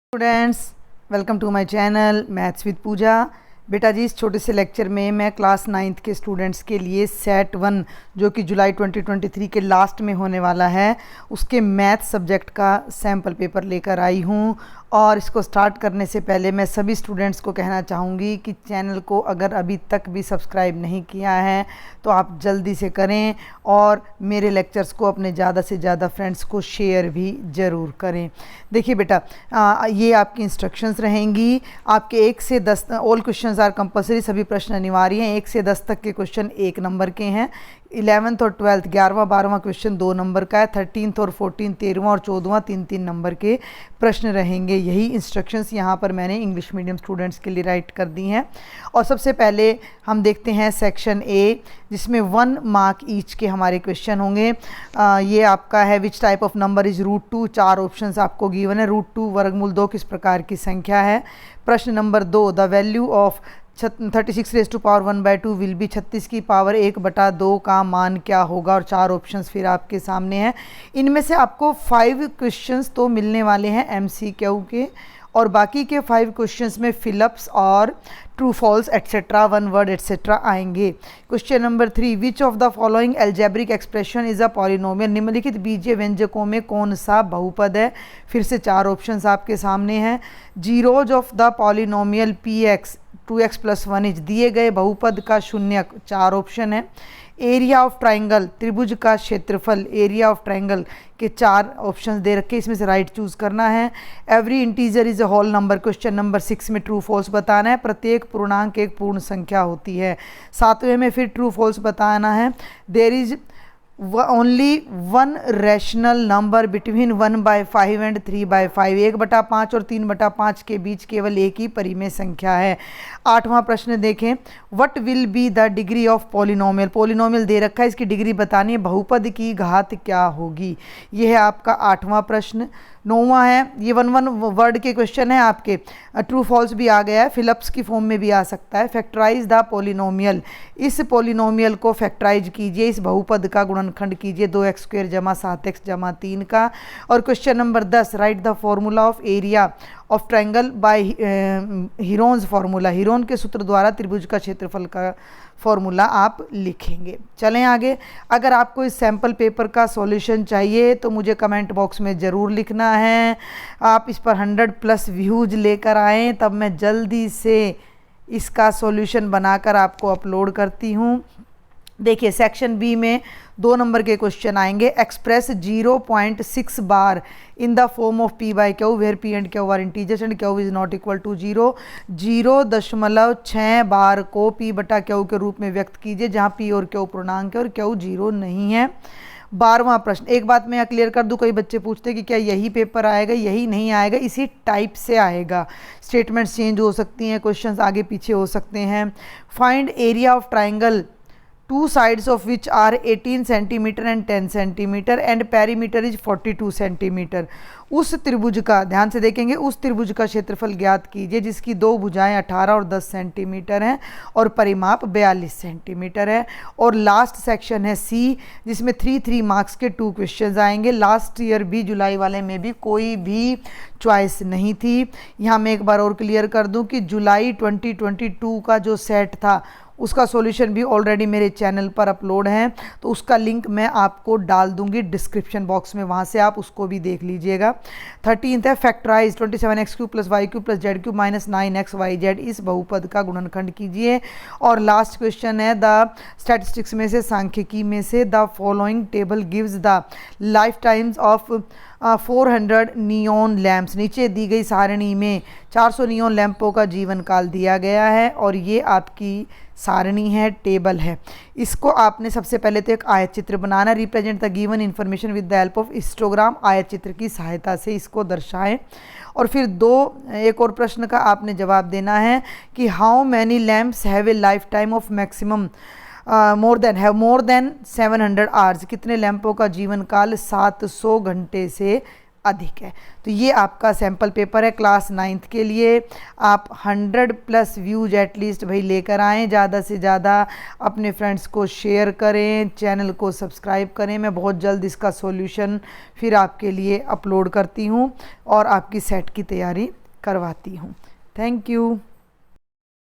Students, welcome to my channel maths with Pooja. बेटा जी, इस छोटे से लेक्चर में मैं क्लास 9th के स्टूडेंट्स के लिए सेट 1 जो कि जुलाई 2023 के लास्ट में होने वाला है, उसके मैथ सब्जेक्ट का सैम्पल पेपर लेकर आई हूँ। और इसको स्टार्ट करने से पहले मैं सभी स्टूडेंट्स को कहना चाहूँगी कि चैनल को अगर अभी तक भी सब्सक्राइब नहीं किया है तो आप जल्दी से करें और मेरे लेक्चर्स को अपने ज़्यादा से ज़्यादा फ्रेंड्स को शेयर भी ज़रूर करें। देखिए बेटा, ये आपकी इंस्ट्रक्शंस रहेंगी। आपके 1 से 10 ऑल क्वेश्चंस आर कंपलसरी, सभी प्रश्न अनिवार्य हैं। 1 से 10 तक के क्वेश्चन 1 नंबर के हैं। 11th और 12th 11वां 12वां क्वेश्चन 2 नंबर का है। 13th और 14th 13वां और 14वां 3-3 नंबर के प्रश्न रहेंगे। यही इंस्ट्रक्शंस यहाँ पर मैंने इंग्लिश मीडियम स्टूडेंट्स के लिए राइट कर दी हैं। और सबसे पहले हम देखते हैं सेक्शन ए, जिसमें 1 मार्क ईच के हमारे क्वेश्चन होंगे। ये आपका है which type of number is √2। 4 options आपको गिवन है। √2 वर्गमूल 2 किस प्रकार की संख्या है। प्रश्न number 2, the value of 36 raise to power 1/2 will be 36 की पावर 1/2 का मान क्या होगा। और 4 ऑप्शंस फिर आपके सामने हैं। इनमें से आपको 5 क्वेश्चंस तो मिलने वाले हैं MCQ के, और बाकी के 5 क्वेश्चंस में फिलअप्स और true false etcetera, 1 word etcetera आएंगे। Question number 3, which of the following algebraic expression is a polynomial. निम्नलिखित बीजीय व्यंजकों में कौन सा बहुपद है। फिर से 4 ऑप्शंस आपके सामने हैं। Zeros of the polynomial Px 2x + 1 is दिए गए बहुपद का शून्यक, 4 ऑप्शन है। एरिया ऑफ ट्राइंगल, त्रिभुज का क्षेत्रफल, एरिया ऑफ ट्राइंगल के 4 ऑप्शंस दे रखे, इसमें से राइट चूज़ करना है। Every integer is a whole number, question number 6 में ट्रू फॉल्स बताना है। प्रत्येक पूर्णांक एक पूर्ण संख्या होती है। 7वें में फिर ट्रू फॉल्स बताना है। There is only 1 rational number between 1/5 and 3/5। 1/5 और 3/5 के बीच केवल एक ही परिमेय संख्या है। 8वां प्रश्न देखें, what will be the degree of polynomial. Polynomial दे रखा है, इसकी डिग्री बतानी है। बहुपद की घात क्या होगी। यह है आपका 8वां प्रश्न। 9वां है, ये 1 वर्ड के क्वेश्चन है आपके। ट्रू फॉल्स भी आ गया है, फिलअप्स की फॉर्म में भी आ सकता है। फैक्टराइज द पॉलिनोमियल, इस पॉलिनोमियल को फैक्टराइज कीजिए, इस बहुपद का गुणनखंड कीजिए। 2x² = 7x = 3 का। और question number 10, write the formula of area of triangle by Heron's formula. Heron के सूत्र द्वारा त्रिभुज का क्षेत्रफल का फॉर्मूला आप लिखेंगे। चलें आगे। अगर आपको इस सैम्पल पेपर का सॉल्यूशन चाहिए तो मुझे कमेंट बॉक्स में ज़रूर लिखना है। आप इस पर 100+ व्यूज़ लेकर आएँ, तब मैं जल्दी से इसका सॉल्यूशन बनाकर आपको अपलोड करती हूँ। देखिए, सेक्शन बी में 2 नंबर के क्वेश्चन आएंगे। Express 0.6 bar in the form of P/Q where P and Q are integers and Q is not equal to 0। 0.6 bar को P/Q के रूप में व्यक्त कीजिए, जहाँ P और Q पूर्णांक है और Q 0 नहीं है। 12वां प्रश्न, एक बात मैं क्लियर कर दूं, कई बच्चे पूछते हैं कि क्या यही पेपर आएगा। यही नहीं आएगा, इसी टाइप से आएगा। स्टेटमेंट्स चेंज हो सकती हैं, क्वेश्चंस आगे पीछे हो सकते हैं। Find area of triangle 2 sides of which are 18 cm and 10 cm and perimeter is 42 cm। उस त्रिभुज का, ध्यान से देखेंगे, उस त्रिभुज का क्षेत्रफल ज्ञात कीजिए जिसकी 2 भुजाएं 18 और 10 सेंटीमीटर हैं और परिमाप 42 सेंटीमीटर है। और लास्ट सेक्शन है सी, जिसमें 3 मार्क्स के 2 क्वेश्चंस आएंगे। लास्ट ईयर भी जुलाई वाले में भी कोई भी चॉइस नहीं थी। यहाँ मैं एक बार और क्लियर कर दूँ कि जुलाई 2022 का जो सेट था उसका सॉल्यूशन भी ऑलरेडी मेरे चैनल पर अपलोड है, तो उसका लिंक मैं आपको डाल दूंगी डिस्क्रिप्शन बॉक्स में, वहाँ से आप उसको भी देख लीजिएगा। 13th है, factorise 27x³ + y³ + z³ - 9xyz, इस बहुपद का गुणनखंड कीजिए। और लास्ट क्वेश्चन है, द स्टैटिस्टिक्स में से, सांख्यिकी में से, the following table gives the life times of 400 neon lamps. नीचे दी गई सारणी में 400 नियॉन लैंपों का जीवन काल दिया गया है, और ये आपकी सारणी है, टेबल है। इसको आपने सबसे पहले तो एक आयत चित्र बनाना। Represent the given information with the help of histogram. आयत चित्र की सहायता से इसको दर्शाएं। और फिर एक और प्रश्न का आपने जवाब देना है कि how many lamps have a life time of maximum more than 700 hours. कितने लैंपों का जीवन काल 700 घंटे से अधिक है। तो ये आपका सैम्पल पेपर है क्लास 9th के लिए। आप 100+ व्यूज एटलीस्ट भाई लेकर आएँ, ज़्यादा से ज़्यादा अपने फ्रेंड्स को शेयर करें, चैनल को सब्सक्राइब करें। मैं बहुत जल्द इसका सॉल्यूशन फिर आपके लिए अपलोड करती हूँ और आपकी सेट की तैयारी करवाती हूँ। Thank you.